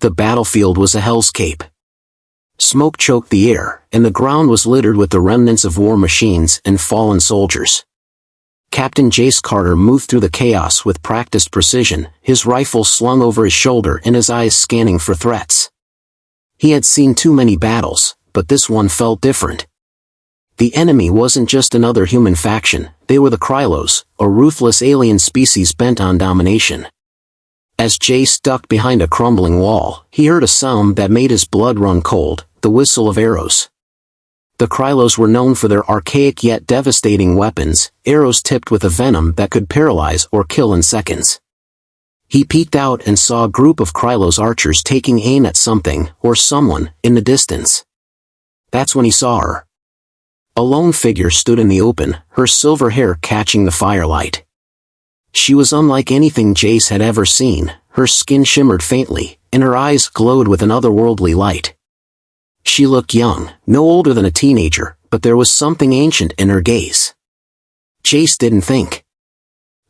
The battlefield was a hellscape. Smoke choked the air, and the ground was littered with the remnants of war machines and fallen soldiers. Captain Jace Carter moved through the chaos with practiced precision, his rifle slung over his shoulder and his eyes scanning for threats. He had seen too many battles, but this one felt different. The enemy wasn't just another human faction, they were the Krylos, a ruthless alien species bent on domination. As Jace ducked behind a crumbling wall, he heard a sound that made his blood run cold, the whistle of arrows. The Krylos were known for their archaic yet devastating weapons, arrows tipped with a venom that could paralyze or kill in seconds. He peeked out and saw a group of Krylos archers taking aim at something, or someone, in the distance. That's when he saw her. A lone figure stood in the open, her silver hair catching the firelight. She was unlike anything Jace had ever seen, her skin shimmered faintly, and her eyes glowed with an otherworldly light. She looked young, no older than a teenager, but there was something ancient in her gaze. Jace didn't think.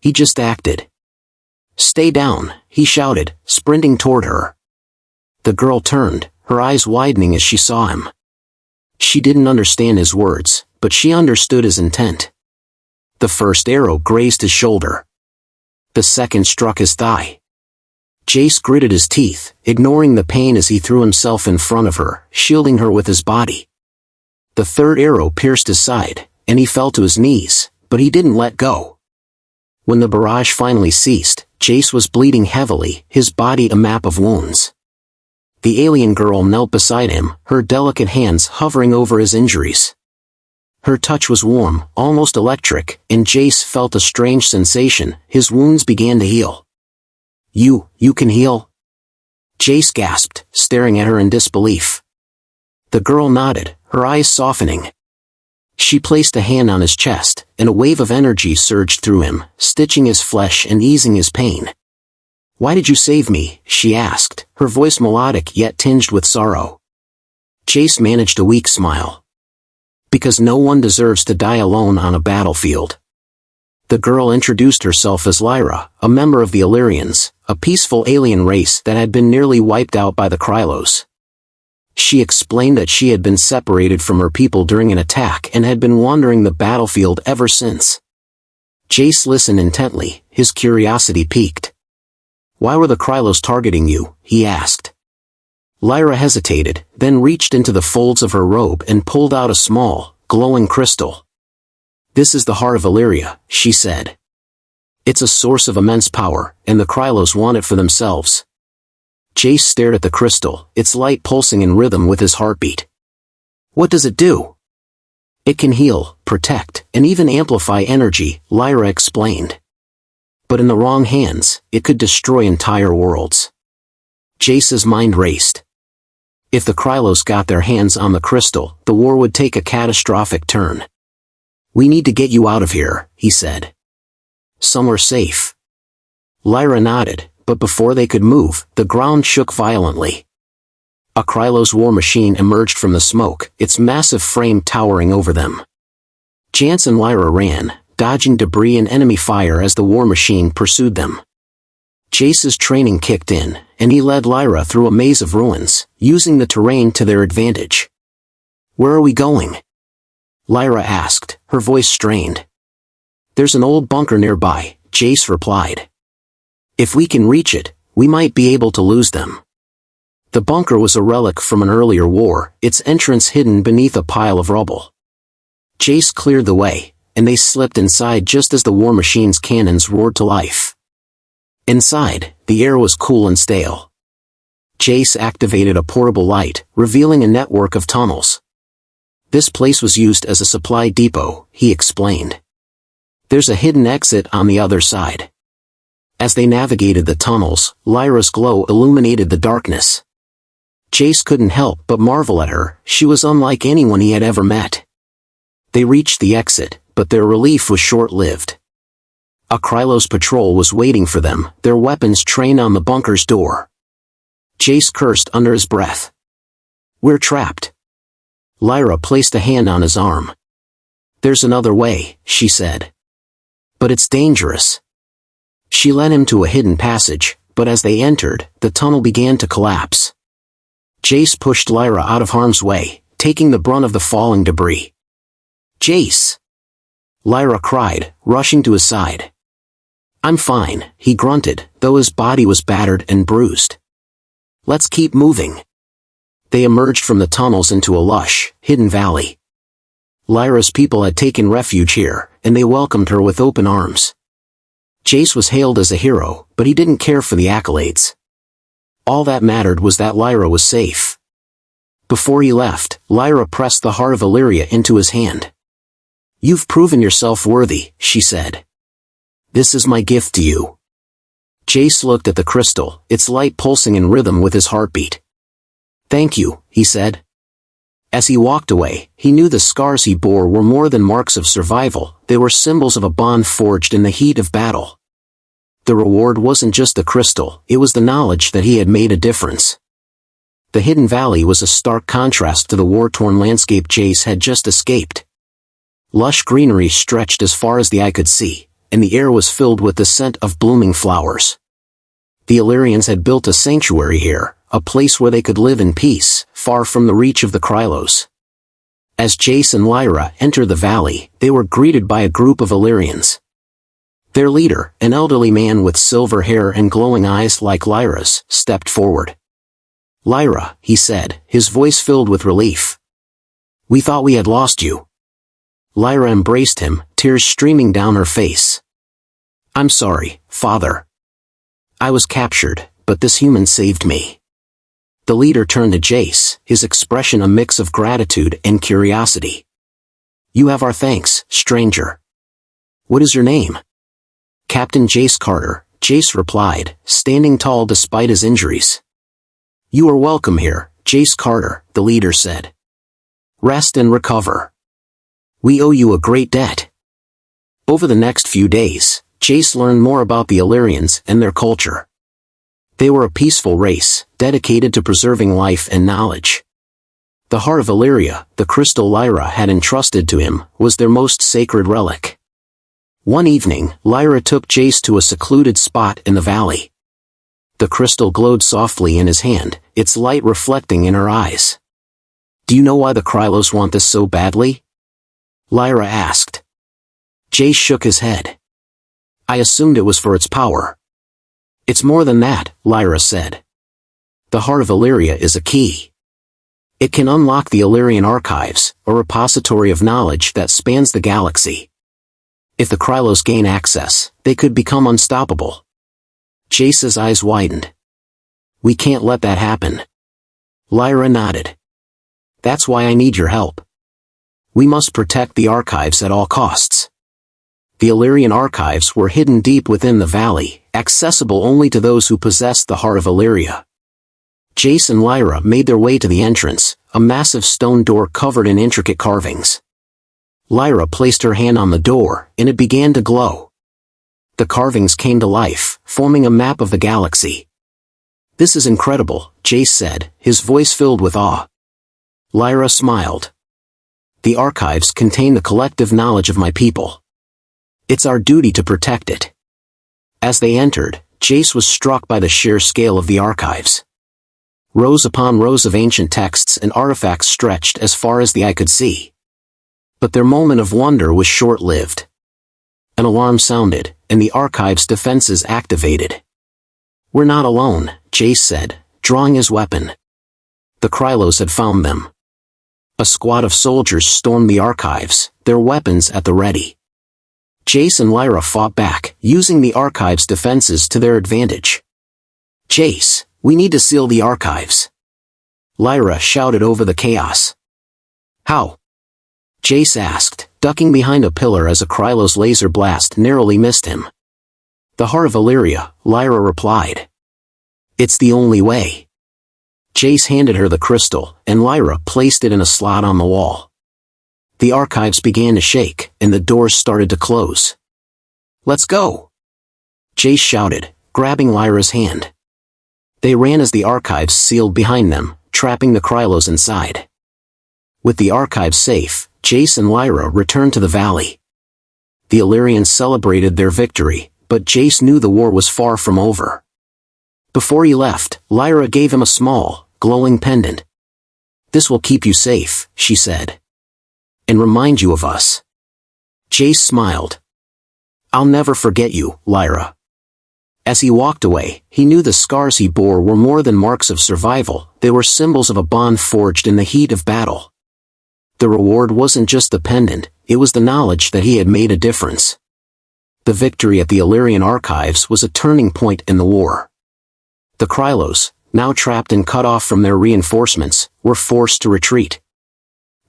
He just acted. "Stay down," he shouted, sprinting toward her. The girl turned, her eyes widening as she saw him. She didn't understand his words, but she understood his intent. The first arrow grazed his shoulder. The second struck his thigh. Jace gritted his teeth, ignoring the pain as he threw himself in front of her, shielding her with his body. The third arrow pierced his side, and he fell to his knees, but he didn't let go. When the barrage finally ceased, Jace was bleeding heavily, his body a map of wounds. The alien girl knelt beside him, her delicate hands hovering over his injuries. Her touch was warm, almost electric, and Jace felt a strange sensation, his wounds began to heal. You can heal?" Jace gasped, staring at her in disbelief. The girl nodded, her eyes softening. She placed a hand on his chest, and a wave of energy surged through him, stitching his flesh and easing his pain. "Why did you save me?" she asked, her voice melodic yet tinged with sorrow. Jace managed a weak smile. "Because no one deserves to die alone on a battlefield." The girl introduced herself as Lyra, a member of the Illyrians, a peaceful alien race that had been nearly wiped out by the Krylos. She explained that she had been separated from her people during an attack and had been wandering the battlefield ever since. Jace listened intently, his curiosity piqued. "Why were the Krylos targeting you?" he asked. Lyra hesitated, then reached into the folds of her robe and pulled out a small, glowing crystal. "This is the heart of Illyria," she said. "It's a source of immense power, and the Krylos want it for themselves." Jace stared at the crystal, its light pulsing in rhythm with his heartbeat. "What does it do?" "It can heal, protect, and even amplify energy," Lyra explained. "But in the wrong hands, it could destroy entire worlds." Jace's mind raced. If the Krylos got their hands on the crystal, the war would take a catastrophic turn. "We need to get you out of here," he said. "Somewhere safe." Lyra nodded, but before they could move, the ground shook violently. A Krylos war machine emerged from the smoke, its massive frame towering over them. Jace and Lyra ran, dodging debris and enemy fire as the war machine pursued them. Jace's training kicked in, and he led Lyra through a maze of ruins, using the terrain to their advantage. "Where are we going?" Lyra asked, her voice strained. "There's an old bunker nearby," Jace replied. "If we can reach it, we might be able to lose them." The bunker was a relic from an earlier war, its entrance hidden beneath a pile of rubble. Jace cleared the way, and they slipped inside just as the war machine's cannons roared to life. Inside, the air was cool and stale. Jace activated a portable light, revealing a network of tunnels. "This place was used as a supply depot," he explained. "There's a hidden exit on the other side." As they navigated the tunnels, Lyra's glow illuminated the darkness. Jace couldn't help but marvel at her, she was unlike anyone he had ever met. They reached the exit, but their relief was short-lived. A Krylos patrol was waiting for them, their weapons trained on the bunker's door. Jace cursed under his breath. "We're trapped." Lyra placed a hand on his arm. "There's another way," she said. "But it's dangerous." She led him to a hidden passage, but as they entered, the tunnel began to collapse. Jace pushed Lyra out of harm's way, taking the brunt of the falling debris. "Jace!" Lyra cried, rushing to his side. "I'm fine," he grunted, though his body was battered and bruised. "Let's keep moving." They emerged from the tunnels into a lush, hidden valley. Lyra's people had taken refuge here, and they welcomed her with open arms. Jace was hailed as a hero, but he didn't care for the accolades. All that mattered was that Lyra was safe. Before he left, Lyra pressed the heart of Illyria into his hand. "You've proven yourself worthy," she said. "This is my gift to you." Jace looked at the crystal, its light pulsing in rhythm with his heartbeat. "Thank you," he said. As he walked away, he knew the scars he bore were more than marks of survival, they were symbols of a bond forged in the heat of battle. The reward wasn't just the crystal, it was the knowledge that he had made a difference. The hidden valley was a stark contrast to the war-torn landscape Jace had just escaped. Lush greenery stretched as far as the eye could see, and the air was filled with the scent of blooming flowers. The Illyrians had built a sanctuary here, a place where they could live in peace, far from the reach of the Krylos. As Jace and Lyra entered the valley, they were greeted by a group of Illyrians. Their leader, an elderly man with silver hair and glowing eyes like Lyra's, stepped forward. "Lyra," he said, his voice filled with relief. "We thought we had lost you." Lyra embraced him, tears streaming down her face. "I'm sorry, father. I was captured, but this human saved me." The leader turned to Jace, his expression a mix of gratitude and curiosity. "You have our thanks, stranger. What is your name?" "Captain Jace Carter," Jace replied, standing tall despite his injuries. "You are welcome here, Jace Carter," the leader said. "Rest and recover. We owe you a great debt." Over the next few days, Jace learned more about the Illyrians and their culture. They were a peaceful race, dedicated to preserving life and knowledge. The heart of Illyria, the crystal Lyra had entrusted to him, was their most sacred relic. One evening, Lyra took Jace to a secluded spot in the valley. The crystal glowed softly in his hand, its light reflecting in her eyes. "Do you know why the Krylos want this so badly?" Lyra asked. Jace shook his head. "I assumed it was for its power." "It's more than that," Lyra said. "The heart of Illyria is a key. It can unlock the Illyrian archives, a repository of knowledge that spans the galaxy. If the Krylos gain access, they could become unstoppable." Jace's eyes widened. "We can't let that happen." Lyra nodded. "That's why I need your help. We must protect the archives at all costs." The Illyrian archives were hidden deep within the valley, accessible only to those who possessed the heart of Illyria. Jace and Lyra made their way to the entrance, a massive stone door covered in intricate carvings. Lyra placed her hand on the door, and it began to glow. The carvings came to life, forming a map of the galaxy. "This is incredible," Jace said, his voice filled with awe. Lyra smiled. "The archives contain the collective knowledge of my people. It's our duty to protect it." As they entered, Jace was struck by the sheer scale of the archives. Rows upon rows of ancient texts and artifacts stretched as far as the eye could see. But their moment of wonder was short-lived. An alarm sounded, and the archive's defenses activated. "We're not alone," Jace said, drawing his weapon. The Krylos had found them. A squad of soldiers stormed the archives, their weapons at the ready. Jace and Lyra fought back, using the archive's defenses to their advantage. "Jace, we need to seal the archives." Lyra shouted over the chaos. "How?" Jace asked, ducking behind a pillar as a Krylos laser blast narrowly missed him. "The heart of Illyria," Lyra replied. "It's the only way." Jace handed her the crystal, and Lyra placed it in a slot on the wall. The archives began to shake, and the doors started to close. "Let's go!" Jace shouted, grabbing Lyra's hand. They ran as the archives sealed behind them, trapping the Krylos inside. With the archives safe, Jace and Lyra returned to the valley. The Illyrians celebrated their victory, but Jace knew the war was far from over. Before he left, Lyra gave him a small, glowing pendant. "This will keep you safe," she said. "And remind you of us." Jace smiled. "I'll never forget you, Lyra." As he walked away, he knew the scars he bore were more than marks of survival, they were symbols of a bond forged in the heat of battle. The reward wasn't just the pendant, it was the knowledge that he had made a difference. The victory at the Illyrian archives was a turning point in the war. The Krylos, now trapped and cut off from their reinforcements, were forced to retreat.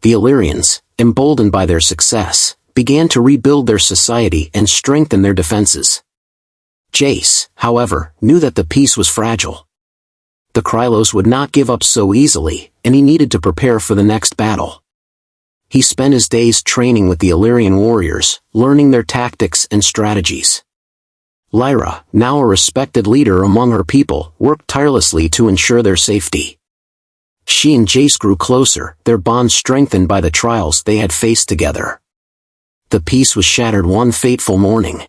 The Illyrians, emboldened by their success, began to rebuild their society and strengthen their defenses. Jace, however, knew that the peace was fragile. The Krylos would not give up so easily, and he needed to prepare for the next battle. He spent his days training with the Illyrian warriors, learning their tactics and strategies. Lyra, now a respected leader among her people, worked tirelessly to ensure their safety. She and Jace grew closer, their bond strengthened by the trials they had faced together. The peace was shattered one fateful morning.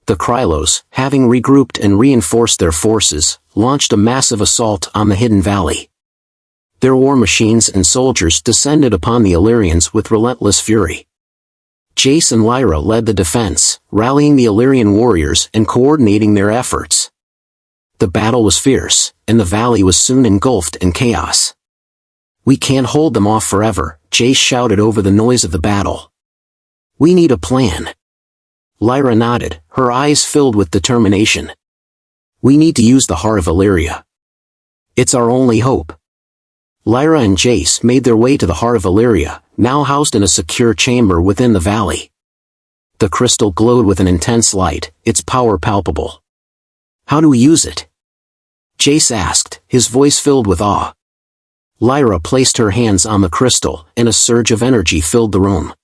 The Krylos, having regrouped and reinforced their forces, launched a massive assault on the hidden valley. Their war machines and soldiers descended upon the Illyrians with relentless fury. Jace and Lyra led the defense, rallying the Illyrian warriors and coordinating their efforts. The battle was fierce, and the valley was soon engulfed in chaos. "We can't hold them off forever," Jace shouted over the noise of the battle. "We need a plan." Lyra nodded, her eyes filled with determination. "We need to use the heart of Illyria. It's our only hope." Lyra and Jace made their way to the heart of Illyria, now housed in a secure chamber within the valley. The crystal glowed with an intense light, its power palpable. "How do we use it?" Jace asked, his voice filled with awe. Lyra placed her hands on the crystal, and a surge of energy filled the room.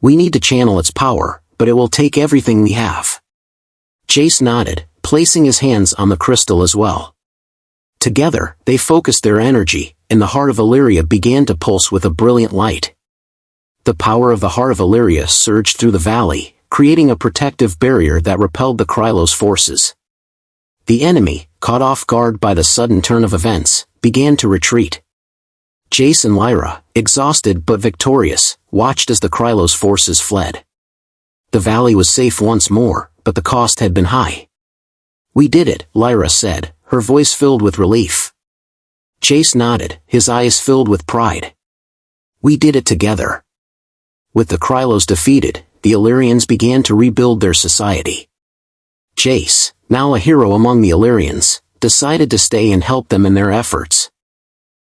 "We need to channel its power, but it will take everything we have." Jace nodded, placing his hands on the crystal as well. Together, they focused their energy, and the heart of Illyria began to pulse with a brilliant light. The power of the heart of Illyria surged through the valley, creating a protective barrier that repelled the Krylos forces. The enemy, caught off guard by the sudden turn of events, began to retreat. Jace and Lyra, exhausted but victorious, watched as the Krylos forces fled. The valley was safe once more, but the cost had been high. "We did it," Lyra said, her voice filled with relief. Jace nodded, his eyes filled with pride. "We did it together." With the Krylos defeated, the Illyrians began to rebuild their society. Jace, now a hero among the Illyrians, decided to stay and help them in their efforts.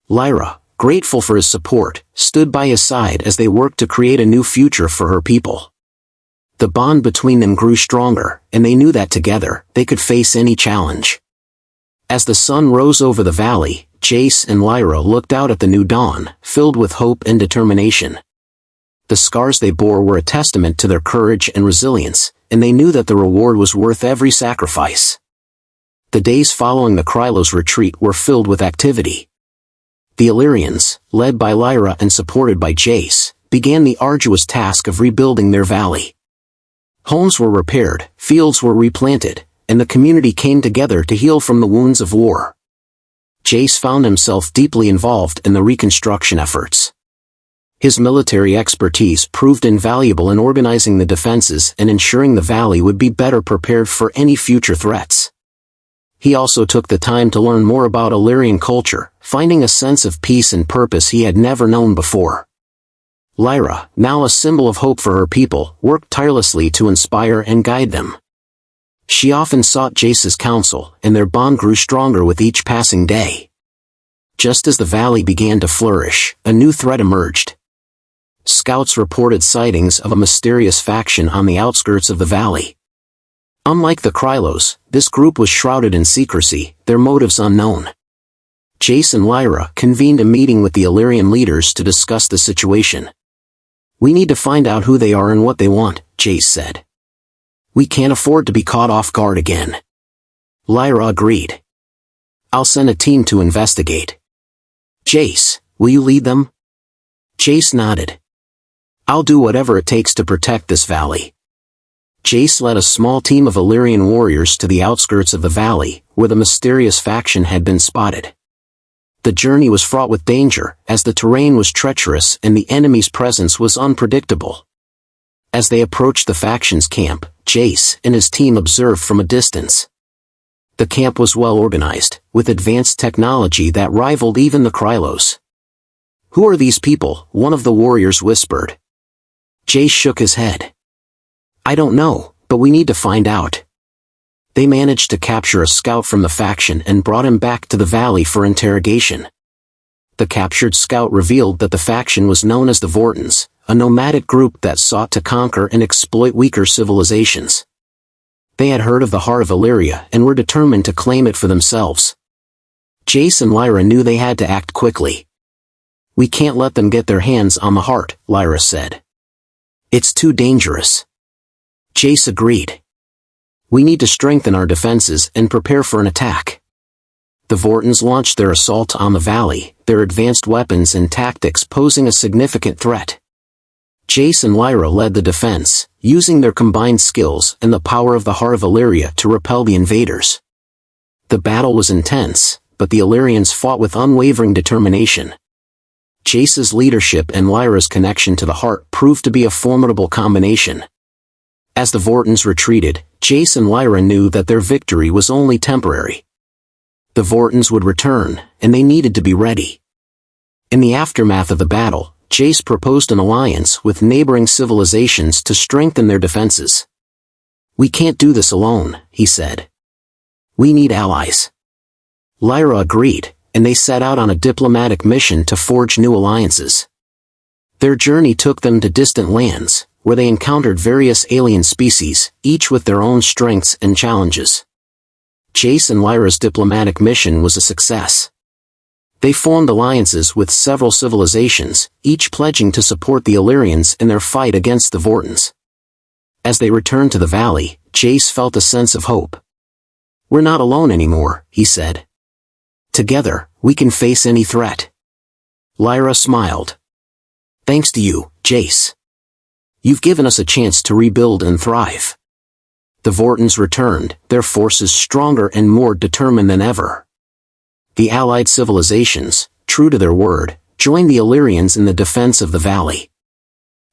Lyra, grateful for his support, stood by his side as they worked to create a new future for her people. The bond between them grew stronger, and they knew that together, they could face any challenge. As the sun rose over the valley, Jace and Lyra looked out at the new dawn, filled with hope and determination. The scars they bore were a testament to their courage and resilience, and they knew that the reward was worth every sacrifice. The days following the Krylos retreat were filled with activity. The Illyrians, led by Lyra and supported by Jace, began the arduous task of rebuilding their valley. Homes were repaired, fields were replanted, and the community came together to heal from the wounds of war. Jace found himself deeply involved in the reconstruction efforts. His military expertise proved invaluable in organizing the defenses and ensuring the valley would be better prepared for any future threats. He also took the time to learn more about Illyrian culture, finding a sense of peace and purpose he had never known before. Lyra, now a symbol of hope for her people, worked tirelessly to inspire and guide them. She often sought Jace's counsel, and their bond grew stronger with each passing day. Just as the valley began to flourish, a new threat emerged. Scouts reported sightings of a mysterious faction on the outskirts of the valley. Unlike the Krylos, this group was shrouded in secrecy, their motives unknown. Jace and Lyra convened a meeting with the Illyrian leaders to discuss the situation. "We need to find out who they are and what they want," Jace said. "We can't afford to be caught off guard again." Lyra agreed. "I'll send a team to investigate." "Jace, will you lead them?" Jace nodded. "I'll do whatever it takes to protect this valley." Jace led a small team of Illyrian warriors to the outskirts of the valley, where the mysterious faction had been spotted. The journey was fraught with danger, as the terrain was treacherous and the enemy's presence was unpredictable. As they approached the faction's camp, Jace and his team observed from a distance. The camp was well organized, with advanced technology that rivaled even the Krylos. "Who are these people?" one of the warriors whispered. Jace shook his head. "I don't know, but we need to find out." They managed to capture a scout from the faction and brought him back to the valley for interrogation. The captured scout revealed that the faction was known as the Vortons, a nomadic group that sought to conquer and exploit weaker civilizations. They had heard of the heart of Illyria and were determined to claim it for themselves. Jace and Lyra knew they had to act quickly. "We can't let them get their hands on the heart," Lyra said. "It's too dangerous." Jace agreed. "We need to strengthen our defenses and prepare for an attack." The Vortons launched their assault on the valley, their advanced weapons and tactics posing a significant threat. Jace and Lyra led the defense, using their combined skills and the power of the heart of Illyria to repel the invaders. The battle was intense, but the Illyrians fought with unwavering determination. Jace's leadership and Lyra's connection to the heart proved to be a formidable combination. As the Vortons retreated, Jace and Lyra knew that their victory was only temporary. The Vortons would return, and they needed to be ready. In the aftermath of the battle, Jace proposed an alliance with neighboring civilizations to strengthen their defenses. "We can't do this alone," he said. "We need allies." Lyra agreed, and they set out on a diplomatic mission to forge new alliances. Their journey took them to distant lands, where they encountered various alien species, each with their own strengths and challenges. Jace and Lyra's diplomatic mission was a success. They formed alliances with several civilizations, each pledging to support the Illyrians in their fight against the Vortons. As they returned to the valley, Jace felt a sense of hope. "We're not alone anymore," he said. "Together, we can face any threat." Lyra smiled. "Thanks to you, Jace. You've given us a chance to rebuild and thrive." The Vortons returned, their forces stronger and more determined than ever. The allied civilizations, true to their word, joined the Illyrians in the defense of the valley.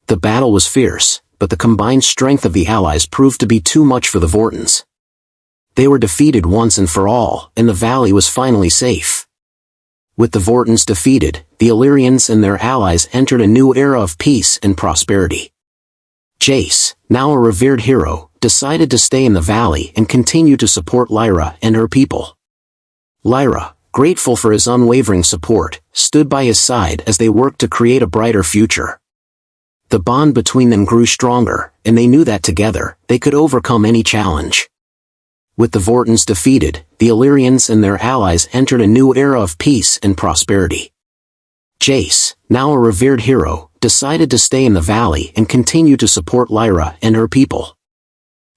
The battle was fierce, but the combined strength of the allies proved to be too much for the Vortons. They were defeated once and for all, and the valley was finally safe. With the Vortons defeated, the Illyrians and their allies entered a new era of peace and prosperity. Jace, now a revered hero, decided to stay in the valley and continue to support Lyra and her people. Lyra, grateful for his unwavering support, stood by his side as they worked to create a brighter future. The bond between them grew stronger, and they knew that together, they could overcome any challenge. With the Vortons defeated, the Illyrians and their allies entered a new era of peace and prosperity. Jace, now a revered hero, decided to stay in the valley and continue to support Lyra and her people.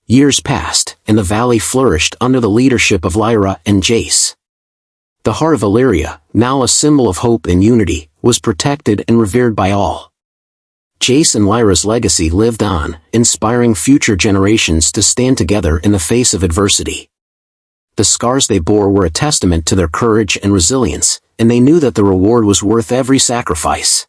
Years passed, and the valley flourished under the leadership of Lyra and Jace. The heart of Illyria, now a symbol of hope and unity, was protected and revered by all. Jace and Lyra's legacy lived on, inspiring future generations to stand together in the face of adversity. The scars they bore were a testament to their courage and resilience, and they knew that the reward was worth every sacrifice.